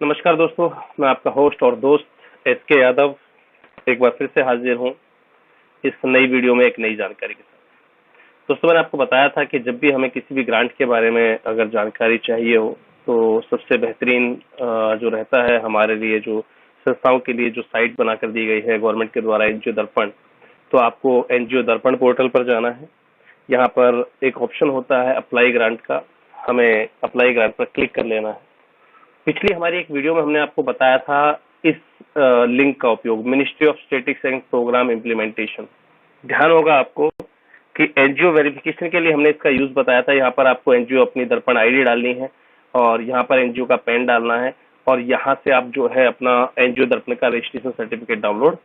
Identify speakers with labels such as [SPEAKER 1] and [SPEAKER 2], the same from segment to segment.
[SPEAKER 1] नमस्कार दोस्तों, मैं आपका होस्ट और दोस्त एस के यादव एक बार फिर से हाजिर हूं इस नई वीडियो में एक नई जानकारी के साथ। दोस्तों, मैंने आपको बताया था कि जब भी हमें किसी भी ग्रांट के बारे में अगर जानकारी चाहिए हो तो सबसे बेहतरीन जो रहता है हमारे लिए, जो संस्थाओं के लिए जो साइट बनाकर दी गई है गवर्नमेंट के द्वारा, एनजीओ दर्पण। तो आपको एनजीओ दर्पण पोर्टल पर जाना है। यहाँ पर एक ऑप्शन होता है अप्लाई ग्रांट का, हमें अप्लाई ग्रांट पर क्लिक कर लेना है। पिछली हमारी एक वीडियो में हमने आपको बताया था इस लिंक का उपयोग, ministry of statistics and programme implementation. ध्यान होगा आपको कि एनजीओ वेरिफिकेशन के लिए हमने इसका यूज बताया था। यहाँ पर आपको एनजीओ अपनी दर्पण आईडी डालनी है और यहाँ पर एनजीओ का पैन डालना है और यहाँ से आप जो है अपना एनजीओ दर्पण का रजिस्ट्रेशन सर्टिफिकेट डाउनलोड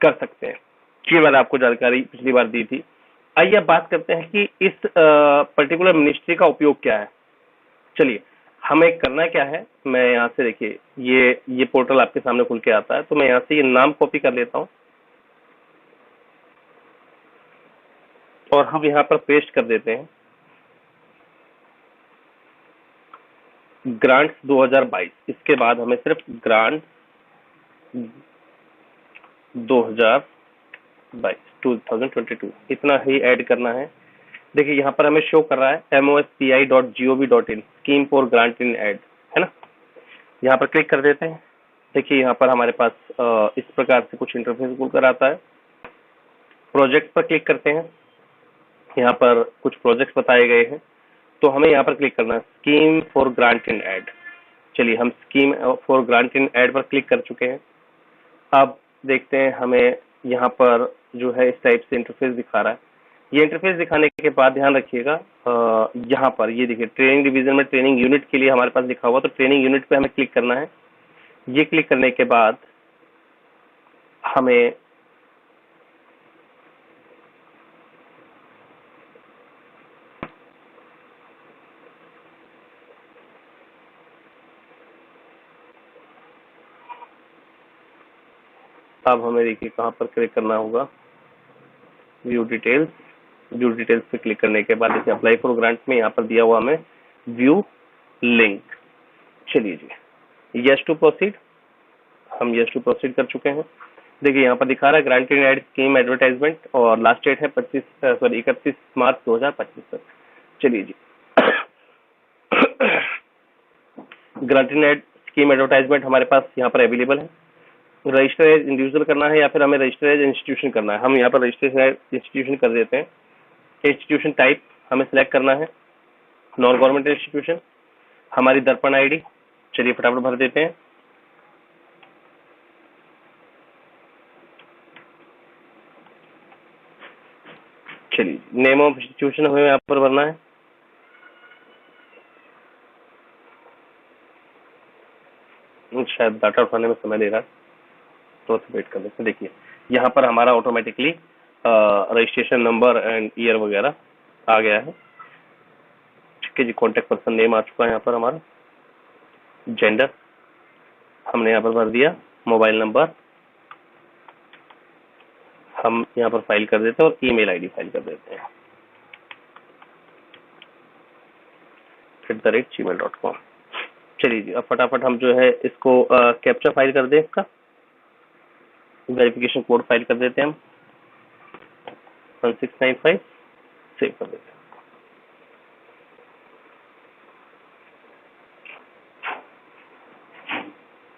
[SPEAKER 1] कर सकते हैं। ये मैंने आपको जानकारी पिछली बार दी थी। आइए अब बात करते हैं कि इस पर्टिकुलर मिनिस्ट्री का उपयोग क्या है। चलिए, हमें करना क्या है। मैं यहाँ से, देखिए, ये पोर्टल आपके सामने खुल के आता है, तो मैं यहाँ से ये नाम कॉपी कर लेता हूँ और हम यहाँ पर पेस्ट कर देते हैं ग्रांट्स 2022। इसके बाद हमें सिर्फ ग्रांट 2022 इतना ही ऐड करना है। देखिए, यहाँ पर हमें शो कर रहा है mospi.gov.in scheme for grant in aid, है ना। यहाँ पर क्लिक कर देते हैं। देखिए, यहाँ पर हमारे पास इस प्रकार से कुछ इंटरफेस खुलकर आता है। प्रोजेक्ट पर क्लिक करते हैं। यहाँ पर कुछ प्रोजेक्ट्स बताए गए हैं, तो हमें यहाँ पर क्लिक करना है scheme for grant in aid. चलिए, हम scheme for grant in aid पर क्लिक कर चुके हैं। अब देखते हैं, हमें यहाँ पर जो है इस टाइप से इंटरफेस दिखा रहा है। ये इंटरफेस दिखाने के बाद ध्यान रखिएगा, यहाँ पर ये देखिए ट्रेनिंग डिवीजन में ट्रेनिंग यूनिट के लिए हमारे पास लिखा हुआ, तो ट्रेनिंग यूनिट पे हमें क्लिक करना है। ये क्लिक करने के बाद हमें देखिए कहाँ पर क्लिक करना होगा, व्यू डिटेल्स। व्यू डिटेल्स पे क्लिक करने के बाद देखिए अप्लाई फॉर ग्रांट में यहाँ पर दिया हुआ हमें व्यू लिंक। चलिए जी, यस टू प्रोसीड। हम यस टू प्रोसीड कर चुके हैं। देखिए, यहाँ पर दिखा रहा है grant in aid scheme advertisement और लास्ट डेट है 31 मार्च 2025 तक। चलिए जी, grant in aid scheme advertisement हमारे पास यहाँ पर अवेलेबल है। रजिस्टर एज इंडिविजुअल करना है या फिर हमें रजिस्टर एज इंस्टीट्यूशन करना है। हम यहाँ पर रजिस्टर एज इंस्टीट्यूशन कर देते हैं। इंस्टीट्यूशन टाइप हमें सिलेक्ट करना है नॉन गवर्नमेंट इंस्टीट्यूशन। हमारी दर्पण आईडी, चलिए फटाफट भर देते हैं। चलिए, नेम ऑफ इंस्टीट्यूशन हमें यहाँ पर भरना है। शायद डाटा उठाने में समय ले रहा है, तो वेट कर लेते हैं। देखिए, यहाँ पर हमारा automatically registration number and year वगैरह आ गया है। ठीक है जी, कॉन्टेक्ट पर्सन नेम आ चुका है यहाँ पर हमारा। जेंडर हमने यहाँ पर भर दिया। मोबाइल नंबर हम यहाँ पर फाइल कर देते हैं और ईमेल आईडी फाइल कर देते हैं @gmail.com। चलिए जी, अब फटाफट हम जो है इसको कैप्चा फाइल कर दें, इसका वेरिफिकेशन कोड फाइल कर देते हैं हम 1695, सेव कर देते हैं।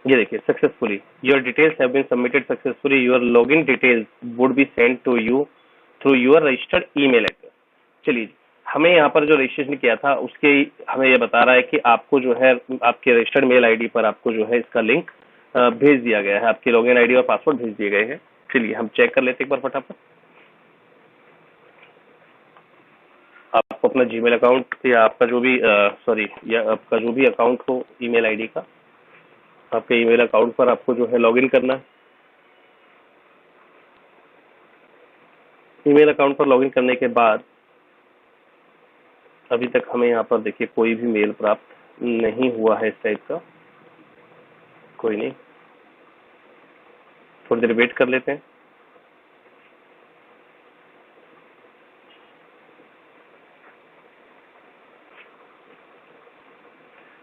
[SPEAKER 1] ये देखिए, successfully your details have been submitted successfully, your login details would be send to you through your registered email address. चलिए, हमें यहाँ पर जो रजिस्ट्रेशन किया था उसके हमें ये बता रहा है कि आपको जो है आपके रजिस्टर्ड मेल आईडी पर आपको जो है इसका लिंक भेज दिया गया है, आपके लॉगिन आईडी और पासवर्ड भेज दिए गए हैं। चलिए, हम चेक कर लेते एक बार फटाफट। आपको अपना जीमेल अकाउंट या आपका जो भी या आपका जो भी अकाउंट हो ईमेल आईडी का, आपके ईमेल अकाउंट पर आपको जो है लॉगिन करना है। ईमेल अकाउंट पर लॉगिन करने के बाद अभी तक हमें यहाँ पर देखिए कोई भी मेल प्राप्त नहीं हुआ है इस टाइप का। कोई नहीं, थोड़ी देर वेट कर लेते हैं।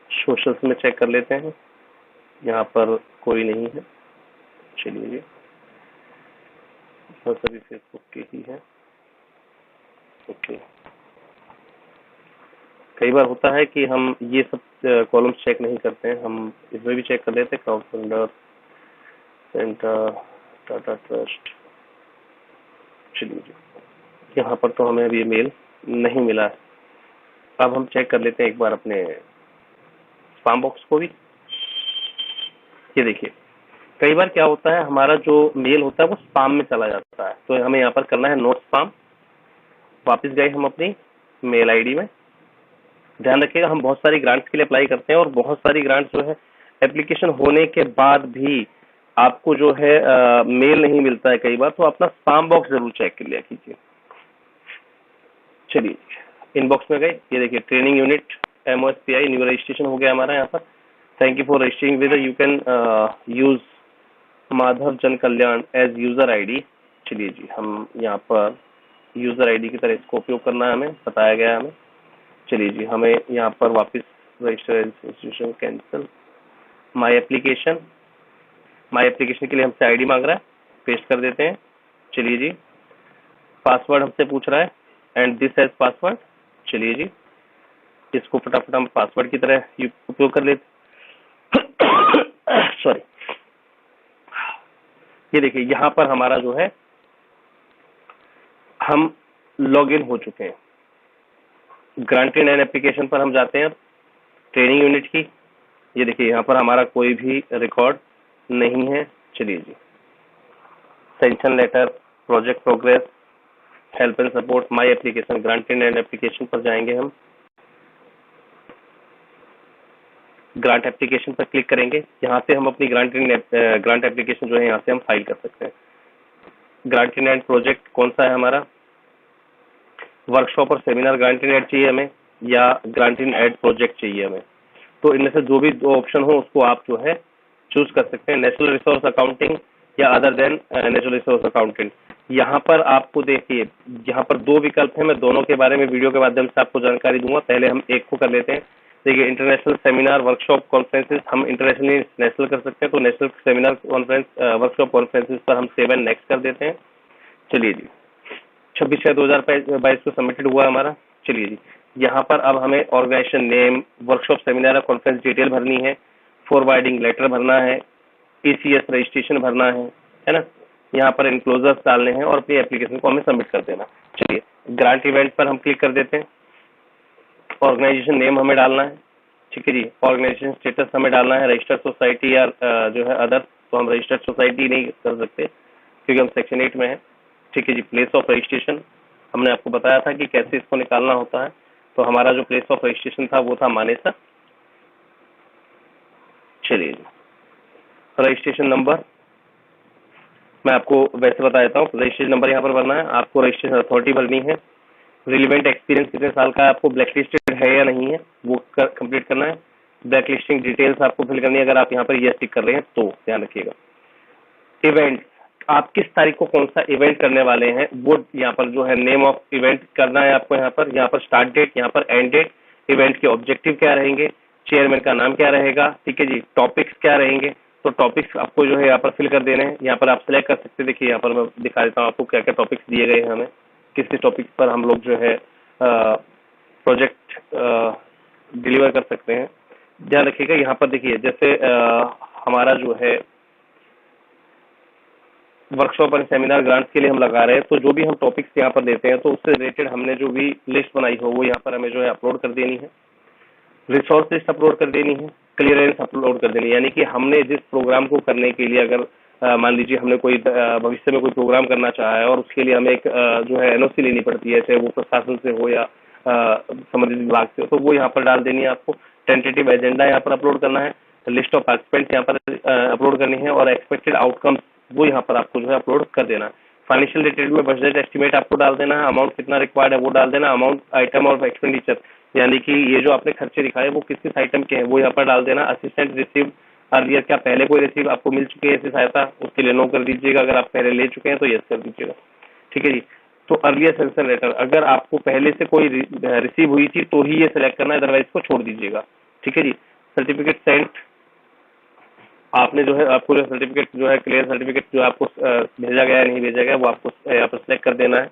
[SPEAKER 1] सोशल्स में चेक कर लेते हैं। यहाँ पर कोई नहीं है। चलिए बस अभी फेसबुक के ही है। ओके, कई बार होता है कि हम ये सब कॉलम्स चेक नहीं करते हैं, हम इसमें भी चेक कर लेते हैं। Crowd funder, centre, Tata trust. चलिए यहाँ पर तो हमें अभी मेल नहीं मिला है। अब हम चेक कर लेते हैं एक बार अपने स्पैम बॉक्स को भी। ये देखिए, कई बार क्या होता है, हमारा जो मेल होता है वो स्पैम में चला जाता है, तो हमें यहाँ पर करना है नोट स्पैम। वापस गए हम अपनी मेल आईडी में। ध्यान रखिएगा, हम बहुत सारी ग्रांट्स के लिए अप्लाई करते हैं और बहुत सारी ग्रांट्स जो है एप्लीकेशन होने के बाद भी आपको जो है मेल नहीं मिलता है कई बार, तो अपना स्पैम बॉक्स जरूर चेक कर लिया कीजिए। चलिए इनबॉक्स में गए, ये देखिए training unit MOSPI new registration हो गया हमारा यहाँ पर। Thank you for registering with you can use Madhav जन कल्याण एज यूजर आईडी। चलिए जी, हम यहाँ पर यूजर आईडी की तरह इसको उपयोग करना है, हमें बताया गया है हमें। चलिए जी, हमें यहाँ पर वापस register institution cancel my application के लिए हमसे आईडी मांग रहा है, पेस्ट कर देते हैं। चलिए जी, पासवर्ड हमसे पूछ रहा है एंड दिस एज पासवर्ड। चलिए जी, इसको फटाफट हम पासवर्ड की तरह उपयोग कर लेते। सॉरी, ये देखिए यहाँ पर हमारा जो है हम लॉगिन हो चुके हैं। ग्रांटेड एंड एप्लीकेशन पर हम जाते हैं ट्रेनिंग यूनिट की। ये देखिए यहाँ पर हमारा कोई भी रिकॉर्ड नहीं है। चलिए जी, sanction letter, project progress, help and support, my application, granted and application पर जाएंगे हम। ग्रांट एप्लीकेशन पर क्लिक करेंगे, यहाँ से हम अपनी ग्रांट एप्लीकेशन जो है यहाँ से हम फाइल कर सकते हैं। ग्रांटेड एंड प्रोजेक्ट कौन सा है हमारा, वर्कशॉप और सेमिनार ग्रांटेड एड चाहिए हमें या ग्रांटेड एड प्रोजेक्ट चाहिए हमें, तो इनमें से जो भी दो ऑप्शन हो उसको आप जो है चूज कर सकते हैं, नेचुरल रिसोर्स अकाउंटिंग या other than natural resource accounting. यहाँ पर आपको देखिए, यहाँ पर दो विकल्प हैं, मैं दोनों के बारे में वीडियो के माध्यम से आपको जानकारी दूंगा। पहले हम एक को कर लेते हैं। देखिए, इंटरनेशनल सेमिनार वर्कशॉप कॉन्फ्रेंसेस हम इंटरनेशनली नेशनल कर सकते हैं, तो national seminar conference workshop conferences पर हम 7 नेक्स्ट कर देते हैं। चलिए जी, 26/6/2022 को सबमिटेड हुआ हमारा। चलिए जी, यहाँ पर अब हमें organisation name, workshop seminar conference detail भरनी है, फॉरवर्डिंग लेटर भरना है, ECS रजिस्ट्रेशन भरना है ना। यहाँ पर इनक्लोजर्स डालने हैं और अपनी एप्लीकेशन को हमें सबमिट कर देना। चलिए, ग्रांट इवेंट पर हम क्लिक कर देते हैं। ऑर्गेनाइजेशन नेम हमें डालना है, ठीक है जी। ऑर्गेनाइजेशन स्टेटस हमें डालना है, रजिस्टर्ड सोसाइटी या जो है अदर, तो हम रजिस्टर्ड सोसाइटी नहीं कर सकते क्योंकि हम सेक्शन 8 में है, ठीक है जी। प्लेस ऑफ रजिस्ट्रेशन हमने आपको बताया था कि कैसे इसको निकालना होता है, तो हमारा जो प्लेस ऑफ रजिस्ट्रेशन था वो था मानेसर। चलिए जी, रजिस्ट्रेशन नंबर मैं आपको वैसे बता देता हूँ। रजिस्ट्रेशन नंबर यहाँ पर भरना है, आपको रजिस्ट्रेशन अथॉरिटी भरनी है, रिलेवेंट एक्सपीरियंस कितने साल का है, आपको ब्लैक लिस्टेड है या नहीं है वो कंप्लीट करना है। ब्लैक लिस्टिंग डिटेल्स आपको फिल करनी है, अगर आप यहाँ पर यस टिक कर रहे हैं तो ध्यान रखिएगा। इवेंट, आप किस तारीख को कौन सा इवेंट करने वाले हैं वो यहाँ पर जो है नेम ऑफ इवेंट करना है आपको। यहाँ पर स्टार्ट डेट, यहाँ पर एंड डेट, इवेंट के ऑब्जेक्टिव क्या रहेंगे, चेयरमैन का नाम क्या रहेगा, ठीक है जी। टॉपिक्स क्या रहेंगे, तो टॉपिक्स आपको जो है यहाँ पर फिल कर देने हैं। यहाँ पर आप सिलेक्ट कर सकते हैं। देखिए यहाँ पर मैं दिखा देता हूँ आपको क्या क्या टॉपिक्स दिए गए हैं हमें, किस किस टॉपिक पर हम लोग जो है प्रोजेक्ट डिलीवर कर सकते हैं। ध्यान रखिएगा यहाँ पर देखिए, जैसे हमारा जो है वर्कशॉप और सेमिनार ग्रांट्स के लिए हम लगा रहे हैं, तो जो भी हम टॉपिक्स यहाँ पर देते हैं तो उससे रिलेटेड हमने जो भी लिस्ट बनाई हो वो यहाँ पर हमें जो है अपलोड कर देनी है। रिसोर्स लिस्ट अपलोड कर देनी है, क्लियरेंस अपलोड कर देनी है, यानी कि हमने जिस प्रोग्राम को करने के लिए, अगर मान लीजिए हमने कोई भविष्य में कोई प्रोग्राम करना चाहा है और उसके लिए हमें एक जो है NOC लेनी पड़ती है, चाहे वो प्रशासन से हो या संबंधित विभाग से हो, तो वो यहाँ पर डाल देनी है आपको। टेंटेटिव एजेंडा यहाँ पर अपलोड करना है, लिस्ट ऑफ पार्टिसिपेंट्स यहाँ पर अपलोड करनी है और एक्सपेक्टेड आउटकम्स वो यहाँ पर आपको जो है अपलोड कर देना है। फाइनेंशियल डिटेल में बजट एस्टिमेट आपको डाल देना है, अमाउंट कितना रिक्वायर्ड है वो डाल देना, अमाउंट आइटम ऑफ एक्सपेंडिचर यानी कि ये जो आपने खर्चे दिखाए वो किस किस आइटम के हैं वो यहाँ पर डाल देना। असिस्टेंट रिसीव अर्लियर, क्या पहले कोई रिसीव आपको मिल चुकी है ऐसी सहायता, उसके लिए नो कर दीजिएगा, अगर आप पहले ले चुके हैं तो यस कर दीजिएगा, ठीक है जी। तो अर्लियर सेंसन लेटर, अगर आपको पहले से कोई रिसीव हुई थी तो ही ये सिलेक्ट करना है, अदरवाइज को छोड़ दीजिएगा, ठीक है जी। सर्टिफिकेट सेंट आपने जो है आपको जो सर्टिफिकेट जो है क्लियर सर्टिफिकेट जो आपको भेजा गया है नहीं भेजा गया वो आपको यहाँ पर सिलेक्ट कर देना है।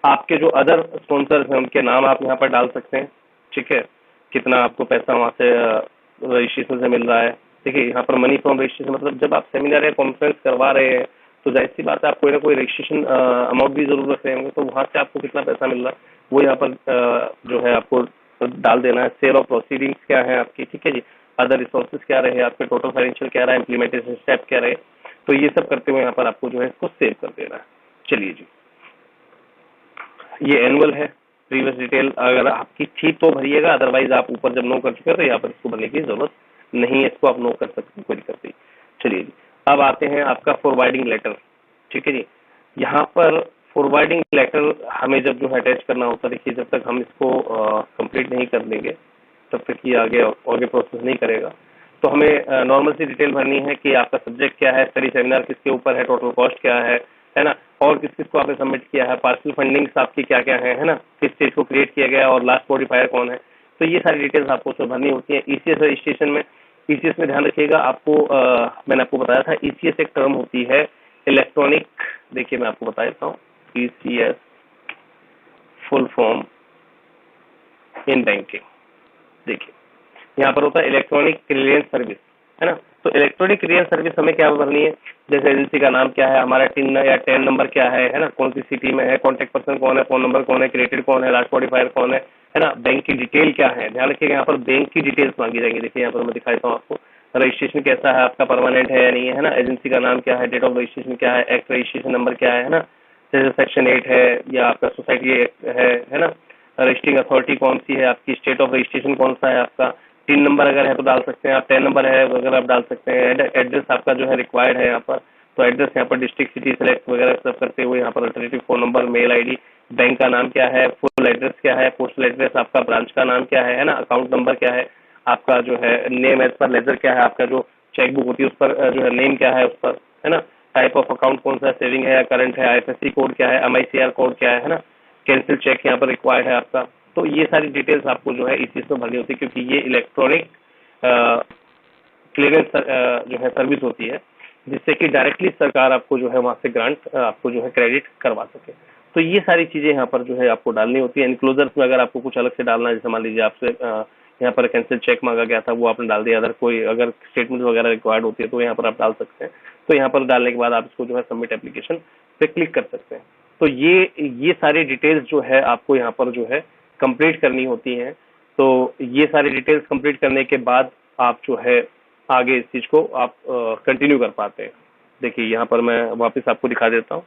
[SPEAKER 1] आपके जो अदर स्पॉन्सर्स हैं उनके नाम आप यहाँ पर डाल सकते हैं, ठीक है, कितना आपको पैसा वहाँ से रजिस्ट्रेशन से मिल रहा है। देखिए यहाँ पर मनी फ्रॉम रजिस्ट्रेशन मतलब जब आप सेमिनार या कॉन्फ्रेंस करवा रहे हैं तो जाहिर सी बात है आप कोई ना कोई रजिस्ट्रेशन अमाउंट भी जरूर रख रहे होंगे, तो वहाँ से आपको कितना पैसा मिल रहा है वो यहाँ पर जो है आपको डाल देना है। सेल ऑफ प्रोसीडिंग्स क्या है आपकी, ठीक है जी, अदर रिसोर्सेज क्या रहे आपके, टोटल फाइनेंशियल क्या रहा है, इम्प्लीमेंटेशन स्टेप क्या रहे, तो ये सब करते हुए यहाँ पर आपको जो है इसको सेव कर देना है। चलिए जी, ये एनुअल है। प्रीवियस डिटेल अगर आपकी थी तो भरिएगा, अदरवाइज आप ऊपर जब नो कर चुके हैं तो यहाँ पर इसको भरने की जरूरत नहीं है, इसको आप नो कर सकते हैं, कोई दिक्कत नहीं। चलिए जी, अब आते हैं आपका फॉरवर्डिंग लेटर, ठीक है जी। यहाँ पर फॉरवर्डिंग लेटर हमें जब जो है अटैच करना होता है, देखिए जब तक हम इसको कंप्लीट नहीं कर देंगे तब तक ये आगे प्रोसेस नहीं करेगा। तो हमें नॉर्मल सी डिटेल भरनी है कि आपका सब्जेक्ट क्या है, स्टडी सेमिनार किसके ऊपर है, टोटल कॉस्ट क्या है ना, और किस किस को आपने सबमिट किया है, पार्शियल फंडिंग्स आपकी क्या क्या है ना, किस चीज को क्रिएट किया गया और लास्ट मॉडिफायर कौन है, तो ये सारी डिटेल्स आपको उसमें भरनी होती है। ईसीएस रजिस्ट्रेशन में ईसीएस में ध्यान रखिएगा आपको, मैंने आपको बताया था ईसीएस एक टर्म होती है इलेक्ट्रॉनिक, देखिए मैं आपको बता देता हूँ, ECS full form in banking. देखिए यहाँ पर होता है इलेक्ट्रॉनिक क्लियरेंस सर्विस, है ना। तो इलेक्ट्रॉनिक क्लियरेंस सर्विस हमें क्या भरनी है, जैसे एजेंसी का नाम क्या है, हमारा टिन या टेन नंबर क्या है ना, कौन सी सिटी में है, कॉन्टेक्ट पर्सन कौन है, फोन नंबर कौन है, क्रिएटेड कौन है, लास्ट मॉडिफायर कौन है ना, बैंक की डिटेल क्या है। ध्यान रखिएगा यहाँ पर बैंक की डिटेल्स मांगी जाएंगी। देखिए यहाँ पर मैं दिखाता हूँ आपको, रजिस्ट्रेशन कैसा है आपका, परमानेंट है या नहीं है ना, एजेंसी का नाम क्या है, डेट ऑफ रजिस्ट्रेशन क्या है, एक्ट रजिस्ट्रेशन नंबर क्या है ना, जैसे सेक्शन 8 है या आपका सोसाइटी है ना, रजिस्टरिंग अथॉरिटी कौन सी है आपकी, स्टेट ऑफ रजिस्ट्रेशन कौन सा है आपका, टिन नंबर अगर है तो डाल सकते हैं आप, 10 नंबर है अगर आप डाल सकते हैं, एड्रेस आपका जो है रिक्वायर्ड है यहाँ पर, तो एड्रेस यहाँ पर डिस्ट्रिक्ट सिटी सेलेक्ट वगैरह सब करते हुए यहाँ पर alternative phone number, mail ID, bank का नाम क्या है, फुल एड्रेस क्या है, पोस्टल एड्रेस आपका, ब्रांच का नाम क्या है ना, अकाउंट नंबर क्या है आपका, जो है नेम एज पर लेजर क्या है आपका, जो चेकबुक होती है उस पर जो है नेम क्या है उस पर, है ना, टाइप ऑफ अकाउंट कौन सा, सेविंग है या करंट है, आईएफएससी कोड क्या है, एमआईसीआर कोड क्या है ना, कैंसिल चेक यहाँ पर रिक्वायर्ड है आपका। तो ये सारी डिटेल्स आपको जो है इस चीज में भरनी होती है, क्योंकि ये इलेक्ट्रॉनिक क्लियरेंस जो है सर्विस होती है, जिससे कि डायरेक्टली सरकार आपको जो है वहां से ग्रांट आपको जो है क्रेडिट करवा सके। तो ये सारी चीजें यहाँ पर जो है आपको डालनी होती है। इनक्लोजर्स में अगर आपको कुछ अलग से डालना है, जैसे मान लीजिए आपसे यहाँ पर कैंसिल चेक मांगा गया था, वो आपने डाल दिया, अगर कोई अगर स्टेटमेंट वगैरह रिक्वायर्ड होती है तो यहाँ पर आप डाल सकते हैं। तो यहाँ पर डालने के बाद आप इसको जो है सबमिट एप्लीकेशन पे क्लिक कर सकते हैं। तो ये सारी डिटेल्स जो है आपको यहाँ पर जो है कंप्लीट करनी होती हैं। तो ये सारी डिटेल्स कंप्लीट करने के बाद आप जो है आगे इस चीज को आप कंटिन्यू कर पाते हैं। देखिए यहाँ पर मैं वापस आपको दिखा देता हूँ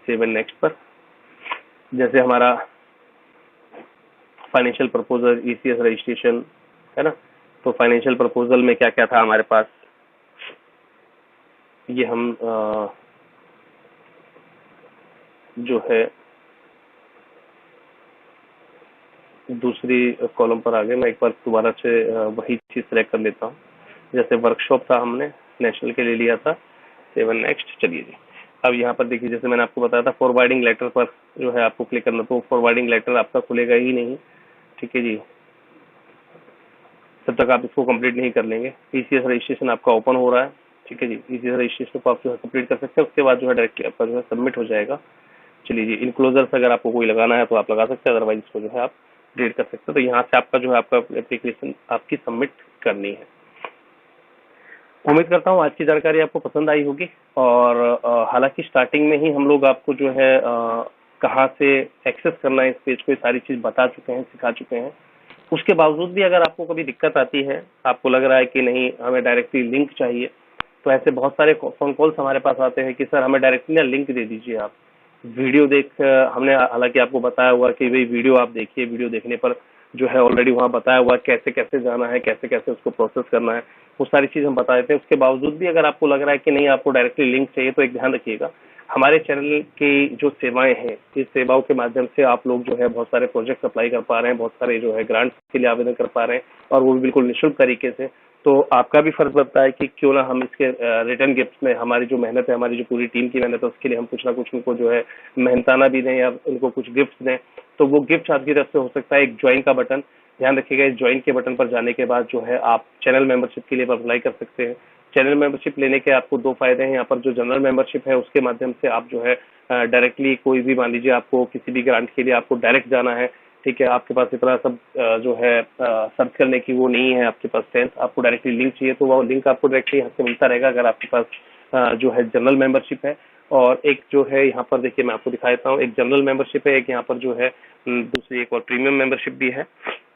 [SPEAKER 1] सेव एंड नेक्स्ट पर, जैसे हमारा फाइनेंशियल प्रपोजल, ईसीएस रजिस्ट्रेशन है ना, तो फाइनेंशियल प्रपोजल में क्या क्या था हमारे पास, ये हम जो है दूसरी कॉलम पर आ गए। मैं एक बार दोबारा से वही चीज सेलेक्ट कर लेता हूँ, जैसे वर्कशॉप था हमने नेशनल के लिए लिया था, सेवन नेक्स्ट। चलिए जी, अब यहाँ पर देखिए जैसे मैंने आपको बताया था फॉरवर्डिंग लेटर पर जो है आपको क्लिक करना, तो फॉरवर्डिंग लेटर आपका खुलेगा ही नहीं, ठीक है जी, तब तक आप इसको कंप्लीट नहीं कर लेंगे। ईसीएस रजिस्ट्रेशन आपका ओपन हो रहा है, ठीक है जी, ईसीएस रजिस्ट्रेशन को आप जो है कंप्लीट कर सकते हैं, उसके बाद जो है डायरेक्टली आपका जो है सबमिट हो जाएगा। चलिए जी, इनक्लोजर्स अगर आपको कोई लगाना है तो आप लगा सकते हैं, अदरवाइज इसको जो है आप डिलीट कर सकते हैं। तो यहाँ से आपका जो है आपका एप्लीकेशन आपकी सबमिट करनी है। उम्मीद करता हूँ आज की जानकारी आपको पसंद आई होगी, और हालांकि स्टार्टिंग में ही हम लोग आपको जो है कहाँ से एक्सेस करना है इस पेज को, ये सारी चीज बता चुके हैं, सिखा चुके हैं। उसके बावजूद भी अगर आपको कभी दिक्कत आती है, आपको लग रहा है कि नहीं हमें डायरेक्टली लिंक चाहिए, तो ऐसे बहुत सारे फोन कॉल्स हमारे पास आते हैं कि सर हमें डायरेक्टली लिंक दे दीजिए आप। वीडियो देख हमने हालांकि आपको बताया हुआ कि भाई वीडियो आप देखिए, वीडियो देखने पर जो है ऑलरेडी वहाँ बताया हुआ कैसे कैसे जाना है, कैसे कैसे उसको प्रोसेस करना है, वो सारी चीज हम बता देते हैं। उसके बावजूद भी अगर आपको लग रहा है कि नहीं आपको डायरेक्टली लिंक चाहिए, तो एक ध्यान रखिएगा, हमारे चैनल की जो सेवाएं हैं, इस सेवाओं के माध्यम से आप लोग जो है बहुत सारे प्रोजेक्ट अप्लाई कर पा रहे हैं, बहुत सारे जो है ग्रांट्स के लिए आवेदन कर पा रहे हैं, और वो भी बिल्कुल निःशुल्क तरीके से। तो आपका भी फर्ज बनता है कि क्यों ना हम इसके रिटर्न गिफ्ट में हमारी जो मेहनत है, हमारी जो पूरी टीम की मेहनत है, उसके लिए हम कुछ ना कुछ उनको जो है मेहनताना भी दें या उनको कुछ गिफ्ट दें। तो वो गिफ्ट आपकी तरफ से हो सकता है एक ज्वाइन का बटन, ध्यान रखिएगा, इस ज्वाइन के बटन पर जाने के बाद जो है आप चैनल मेंबरशिप के लिए अप्लाई कर सकते हैं। चैनल मेंबरशिप लेने के आपको दो फायदे हैं। यहाँ पर जो जनरल मेंबरशिप है उसके माध्यम से आप जो है डायरेक्टली कोई भी, मान लीजिए आपको किसी भी ग्रांट के लिए आपको डायरेक्ट जाना है, ठीक है, आपके पास इतना सब जो है सर्च करने की वो नहीं है आपके पास सेंस, आपको डायरेक्टली लिंक चाहिए तो वो लिंक आपको डायरेक्टली यहाँ से मिलता रहेगा अगर आपके पास जो है जनरल मेंबरशिप है। और एक जो है यहाँ पर देखिए मैं आपको दिखा देता हूँ, एक जनरल मेंबरशिप है, एक यहाँ पर जो है दूसरी एक और प्रीमियम मेंबरशिप भी है।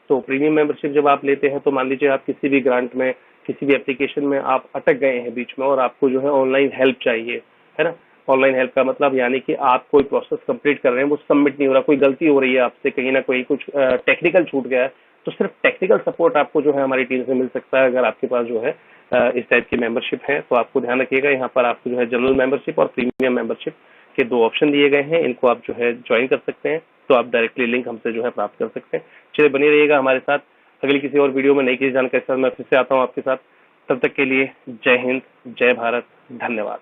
[SPEAKER 1] तो प्रीमियम मेंबरशिप जब आप लेते हैं तो मान लीजिए आप किसी भी ग्रांट में, किसी भी एप्लीकेशन में आप अटक गए हैं बीच में और आपको जो है ऑनलाइन हेल्प चाहिए, है ना। ऑनलाइन हेल्प का मतलब यानी कि आप कोई प्रोसेस कंप्लीट कर रहे हैं, वो सबमिट नहीं हो रहा, कोई गलती हो रही है आपसे, कहीं ना कहीं कुछ टेक्निकल छूट गया है, तो सिर्फ टेक्निकल सपोर्ट आपको जो है हमारी टीम से मिल सकता है अगर आपके पास जो है इस टाइप की मेंबरशिप है। तो आपको ध्यान रखिएगा, यहाँ पर आपको जो है जनरल मेंबरशिप और प्रीमियम मेंबरशिप के दो ऑप्शन दिए गए हैं, इनको आप जो है ज्वाइन कर सकते हैं। तो आप डायरेक्टली लिंक हमसे जो है प्राप्त कर सकते हैं। चलिए बने रहिएगा हमारे साथ, अगली किसी और वीडियो में नई किसी जानकारी के साथ मैं फिर से आता हूँ आपके साथ। तब तक के लिए जय हिंद, जय भारत, धन्यवाद।